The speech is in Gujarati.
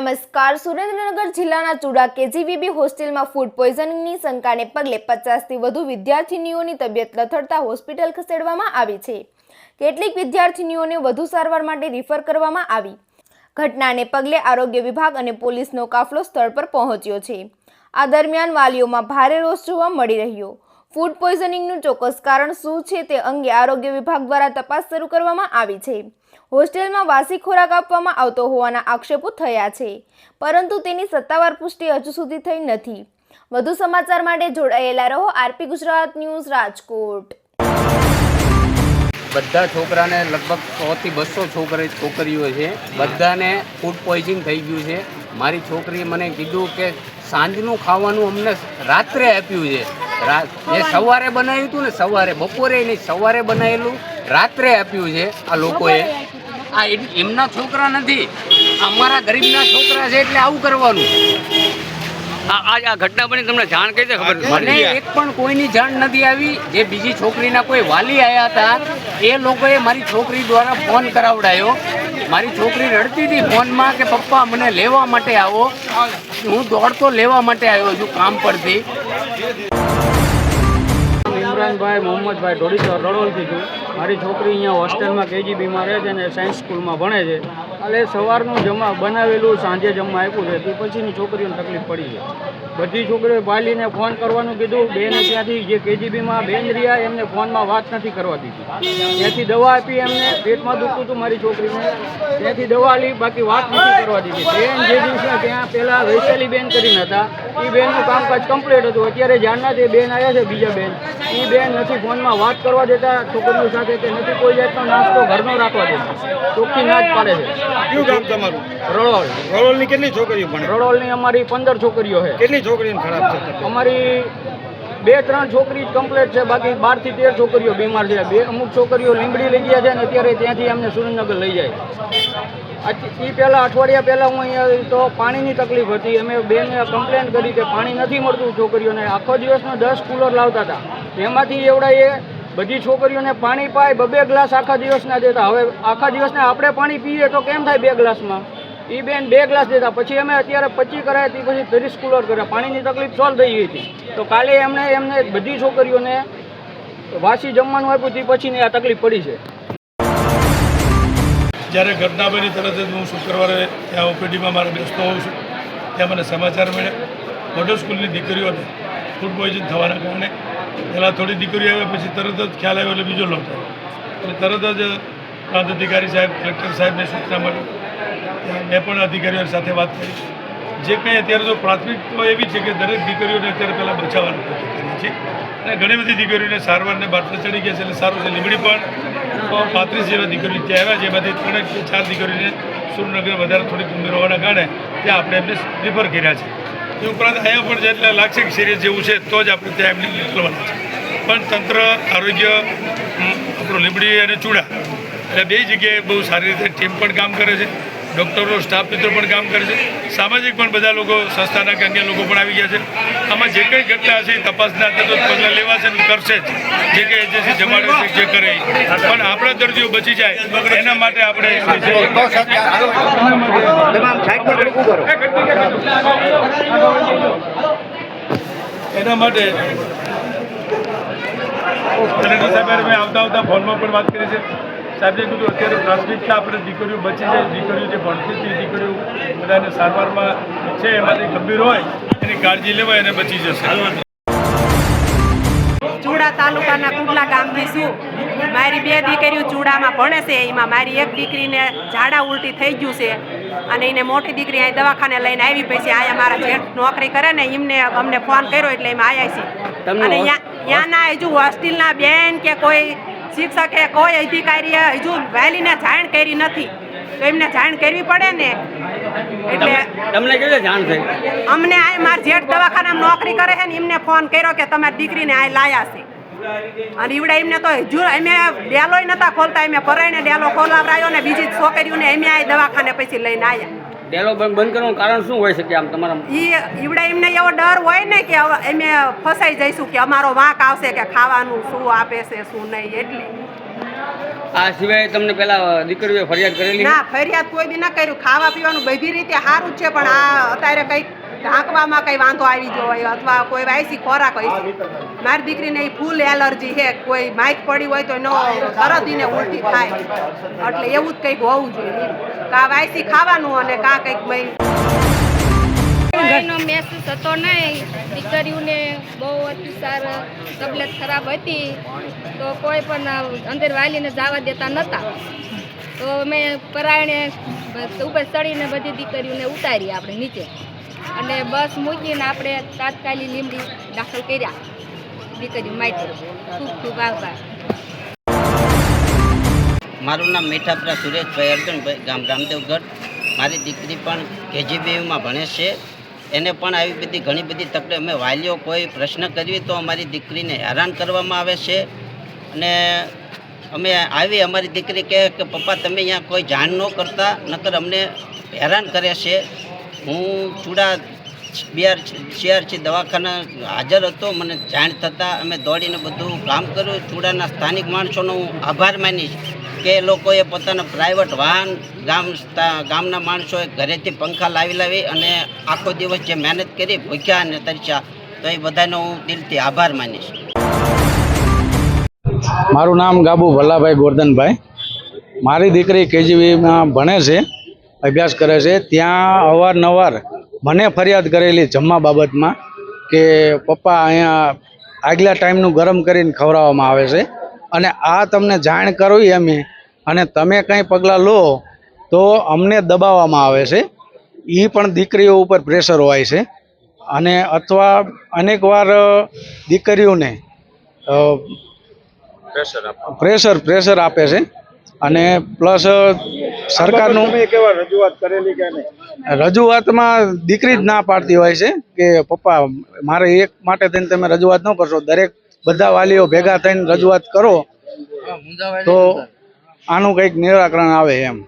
નમસ્કાર. સુરેન્દ્રનગર જિલ્લાના ચુડા કેજીવીબી હોસ્ટેલમાં ફૂડ પોઈઝનિંગની શંકાને પગલે 50થી વધુ વિદ્યાર્થીનીઓની તબિયત લથડતા હોસ્પિટલ ખસેડવામાં આવી છે. કેટલીક વિદ્યાર્થીનીઓને વધુ સારવાર માટે રિફર કરવામાં આવી. ઘટનાને પગલે આરોગ્ય વિભાગ અને પોલીસનો કાફલો સ્થળ પર પહોંચ્યો છે. આ દરમિયાન વાલીઓમાં ભારે રોષ જોવા મળી રહ્યો. ફૂડ પોઈઝનિંગનું ચોક્કસ કારણ શું છે તે અંગે આરોગ્ય વિભાગ દ્વારા તપાસ શરૂ કરવામાં આવી છે. હોસ્ટેલમાં વાસી ખોરાક આપવામાં આવતો હોવાના આક્ષેપો થયા છે, પરંતુ તેની સત્તાવાર પુષ્ટિ હજુ સુધી થઈ નથી. વધુ સમાચાર માટે જોડાયેલા રહો આરપી ગુજરાત ન્યૂઝ રાજકોટ. બધા છોકરાને લગભગ 100 થી 200 છોકરીઓ છે. બધાને ફૂડ પોઈઝનિંગ થઈ ગયું છે. મારી છોકરીએ મને કીધું કે સાંજનું ખાવાનું અમને રાત્રે આપ્યું છે. એ સવારે બનાવ્યું હતું ને, સવારે, બપોરે નહીં, સવારે બનાવેલું રાત્રે આપ્યું છે. આ લોકોએ આ એમના છોકરા નથી, અમારા ગરીબના છોકરા છે, એટલે આવું કરવાનું. આ ઘટના બની તમને જાણ કઈ છે? ખબર મને એક પણ કોઈની જાણ નથી આવી. જે બીજી છોકરીના કોઈ વાલી આવ્યા હતા એ લોકોએ મારી છોકરી દ્વારા ફોન કરાવડાયો. મારી છોકરી રડતી હતી ફોનમાં કે પપ્પા મને લેવા માટે આવો. હું દોડતો લેવા માટે આવ્યો છું કામ પરથી. ઇમરાનભાઈ મોહમ્મદભાઈ ઢોડીસર રડોલથી છું. મારી છોકરી અહીંયા હોસ્ટેલમાં કેજીબીમાં રહે છે અને સાયન્સ સ્કૂલમાં ભણે છે. એટલે સવારનું જમવા બનાવેલું સાંજે જમવા આપ્યું છે, તે પછીની છોકરીઓને તકલીફ પડી છે. બધી છોકરીઓ વાલીને ફોન કરવાનું કીધું. બેને ત્યાંથી જે કેજીબીમાં બેન રહ્યા એમને ફોનમાં વાત નથી કરવા દીધી. ત્યાંથી દવા આપી, એમને પેટમાં દુખતું હતું મારી છોકરીને, ત્યાંથી દવા લી, બાકી વાત નથી કરવા દીધી. બેન જે દિવસે ત્યાં પહેલાં વૈશાલી બેન કરીને હતા, એ બેનનું કામકાજ કમ્પ્લીટ હતું. અત્યારે જાણના તે બેન આવ્યા છે, બીજા બેન, એ બેન નથી ફોનમાં વાત કરવા દેતા છોકરીઓ સાથે, કે નથી કોઈ જાતનો નાસ્તો ઘરનો રાખવા દેતા. ચોખ્ખી ના જ પાડે છે. કયું ગામ તમારું? રડોલ. રડોલની કેટલી છોકરીઓ ભણે? રડોલની અમારી 15 છોકરીઓ છે. કેટલી છોકરીઓ ખરાબ છે? અમારી 2-3 છોકરી જ કમ્પ્લીટ છે, બાકી 12 થી 13 છોકરીઓ બીમાર છે. અમુક છોકરીઓ લીંબડી લઈ ગયા છે ને અત્યારે ત્યાંથી અમને સુરેન્દ્રનગર લઈ જાય. એ પહેલાં અઠવાડિયા પહેલાં હું અહીંયા તો પાણીની તકલીફ હતી. અમે બેને કમ્પ્લેન કરી કે પાણી નથી મળતું છોકરીઓને. આખો દિવસનો 10 કુલર લાવતા હતા, એમાંથી એવડા એ બધી છોકરીઓને પાણી પાય 2 ગ્લાસ આખા દિવસના દેતા. હવે આખા દિવસના આપણે પાણી પીએ તો કેમ થાય 2 ગ્લાસમાં? એ બેન 2 ગ્લાસ દેતા. પછી અમે અત્યારે 25 કરાયા, તે પછી 30 કુલર કર્યા. પાણીની તકલીફ સોલ્વ થઈ ગઈ હતી. તો કાલે એમને બધી છોકરીઓને વાસી જમવાનું આપ્યું, તે પછીની આ તકલીફ પડી છે. જ્યારે ઘટના બની તરત જ હું શુક્રવારે ત્યાં ઓપીડીમાં મારે બેસતો હોઉં છું. ત્યાં મને સમાચાર મળ્યા મોડલ સ્કૂલની દીકરીઓને ફૂડ પોઈઝન થવાના કારણે. પહેલાં થોડી દીકરીઓ આવ્યા, પછી તરત જ ખ્યાલ આવ્યો, એટલે બીજો લોટ આવ્યો. એટલે તરત જ પ્રાંત અધિકારી સાહેબ, કલેક્ટર સાહેબને સૂચના મળી. ત્યાં મેં પણ અધિકારીઓ સાથે વાત કરી. જે કંઈ અત્યારે તો પ્રાથમિક તો એવી છે કે દરેક દીકરીઓને અત્યારે પહેલાં બચાવવાનું પ્રયત્ન કરીએ છીએ. અને ઘણી બધી દીકરીઓને સારવારને બાટલા ચડી ગયા છે, એટલે સારું છે. લીંબડી પણ 35 જેવા દીકરીઓ ત્યાં આવ્યા, જેમાંથી 3 કે 4 દીકરીઓને સુરેન્દ્રનગર વધારે થોડીક ઉંમર હોવાના કારણે ત્યાં આપણે એમને રિફર કર્યા છે. એ ઉપરાંત અહીંયા પણ જેટલા લાગશે કે સિરિયસ જેવું છે તો જ આપણે ત્યાં એમને મોકલવાના છે. પણ તંત્ર, આરોગ્ય, આપણું લીંબડી અને ચૂડા, એટલે 2 જગ્યાએ બહુ સારી રીતે ટીમ પણ કામ કરે છે. ડૉક્ટરો, સ્ટાફ મિત્રો પણ કામ કરે છે. સામાજિક પણ બધા લોકો, સંસ્થાના કે અન્ય લોકો પણ આવી ગયા છે. આમાં જે કંઈ ઘટના હશે તપાસના અંતર્ગત પગલાં લેવાશે ને કરશે જ. જે કંઈ એજન્સી જમાડે છે, જે કરે, પણ આપણા દર્દીઓ બચી જાય એના માટે આપણે એના માટે કલેક્ટર સાહેબ મેં આવતા ફોનમાં પણ વાત કરી છે. સાહેબે કીધું અત્યારે પ્રાથમિકતા આપણે દીકરીઓ બચી જાય, દીકરીઓ જે ભણતી હતી દીકરીઓ બધાને સારવારમાં છે એમાંથી ગંભીર હોય એની કાળજી લેવાય અને બચી જશે. ચૂડા તાલુકાના કુંડલા ગામથી છું. મારી 2 દીકરીઓ ચૂડામાં ભણે છે. એમાં મારી એક દીકરીને ઝાડા ઉલટી થઈ ગયું છે અને એને મોટી દીકરી અહીં દવાખાને લઈને આવી. પછી અહીંયા મારા જેઠ નોકરી કરે ને એમને અમને ફોન કર્યો એટલે એમાં આવ્યા છે. અને ત્યાંના હજુ હોસ્ટેલના બેન કે કોઈ શિક્ષકે, કોઈ અધિકારીએ હજુ વાલીને જાણ કરી નથી. તો એમને જાણ કરવી પડે ને. એટલે તમને કેવી જાણ થઈ? અમને આ મારા જેઠ દવાખાનામાં નોકરી કરે છે ને એમને ફોન કર્યો કે તમારી દીકરીને આ લાયા છે. અને ઈવડા એમને તો હજુ અમે ડેલોય નતા ખોલતા. અમે પરાઈને ડેલો ખોલાવરાયો ને બીજી છોકરીઓને અમે આ દવાખાને પછી લઈને આવ્યા. ડેલો બંધ કરવાનું કારણ શું હોય શકે? આમ તમારા ઈવડા એમને એવો ડર હોય ને કે અમે ફસાઈ જઈશું, કે અમારો વાંક આવશે કે ખાવાનું શું આપે છે શું નહીં. એટલે આ સિવાય તમને પેલા દીકરીઓએ ફરિયાદ કરેલી ના ફરિયાદ કોઈ દી ના કર્યું ખાવા પીવાનું બધી રીતે સારું જ છે પણ આ અત્યારે કંઈક ઢાંકવામાં કંઈ વાંધો આવી ગયો હોય અથવા કોઈ વાયસી ખોરાક હોય મારી દીકરીને એ ફૂલ એલર્જી છે કોઈ માઇક પડી હોય તો એનો તરત એને ઉલટી થાય એટલે એવું જ કંઈક હોવું જોઈએ કાં વાયસી ખાવાનું અને કાં કંઈક એનો મેસેજ હતો નહીં દીકરીઓને બહુ અતિસાર તબિયત ખરાબ હતી તો કોઈ પણ અંદર વાલીને જવા દેતા નહોતા તો અમે પરાયણે ઉપર ચડીને બધી દીકરીઓને ઉતારી આપણે નીચે અને બસ મૂકીને આપણે તાત્કાલિક લીંબડી દાખલ કર્યા દીકરીઓ માટે ખૂબ ખૂબ આભાર. મારું નામ મીઠાપરા સુરેશભાઈ અર્જુનભાઈ, ગામ રામદેવગઢ. મારી દીકરી પણ KGBમાં ભણે છે. એને પણ આવી બધી ઘણી બધી તકલીફ અમે વાલીઓ કોઈ પ્રશ્ન કરીએ તો અમારી દીકરીને હેરાન કરવામાં આવે છે અને અમે આવી અમારી દીકરી કહે કે પપ્પા તમે અહીંયા કોઈ જાણ ન કરતા નકર અમને હેરાન કરે છે. હું ચૂડા CRC દવાખાના હાજર હતો. મને જાણ થતાં અમે દોડીને બધું કામ કર્યું. ચૂડાના સ્થાનિક માણસોનો હું આભાર માનીશ કે એ લોકોએ પોતાના પ્રાઇવેટ વાહન ગામના માણસોએ ઘરેથી પંખા લાવી અને આખો દિવસ જે મહેનત કરી ભૂખ્યા અને તરસ્યા તો એ બધાનો હું દિલથી આભાર માનીશ. મારું નામ ગાબુ ભલ્લાભાઈ ગોરધનભાઈ. મારી દીકરી KGBમાં ભણે છે, અભ્યાસ કરે છે. ત્યાં અવારનવાર મને ફરિયાદ કરેલી જમવા બાબતમાં કે પપ્પા અહીંયા આગલા ટાઈમનું ગરમ કરીને ખવડાવવામાં આવે છે અને આ તમને જાણ કરવી અમે અને તમે કંઈ પગલાં લો તો અમને દબાવવામાં આવે છે. એ પણ દીકરીઓ ઉપર પ્રેશર હોય છે અને અથવા અનેકવાર દીકરીઓને પ્રેશર આપે છે અને પ્લસ સરકારનું રજૂઆતમાં દીકરી જ ના પાડતી હોય છે કે પપ્પા મારે એક માટે થઈને તમે રજૂઆત ન કરશો, દરેક બધા વાલીઓ ભેગા થઈને રજૂઆત કરો તો આનું કંઈક નિરાકરણ આવે એમ.